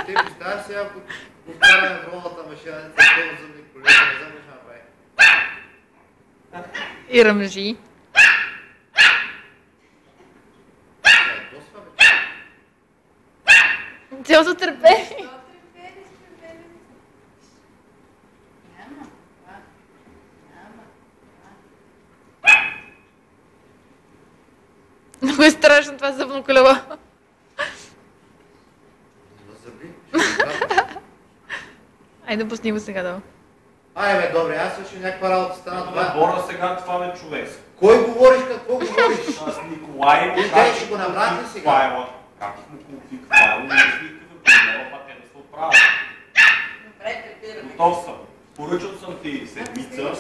Ти представяш сега, ако повтаряме в ролата машина, не са зъбни колета, не знам какво ще направи. И ръмжи. Цялото търпение. Много е страшно това зъбно колело. Айде, пусни го сега долу. Айде бе, добре, аз свършим някаква работа, стана това. Бора сега, това не човек. Кой говориш, какво говориш? Аз Николай... Те ще го набрати сега. Как му конфликт файло, не свикава, проблема, па те да се оправят. Готов съм. Поръчал съм ти седмица,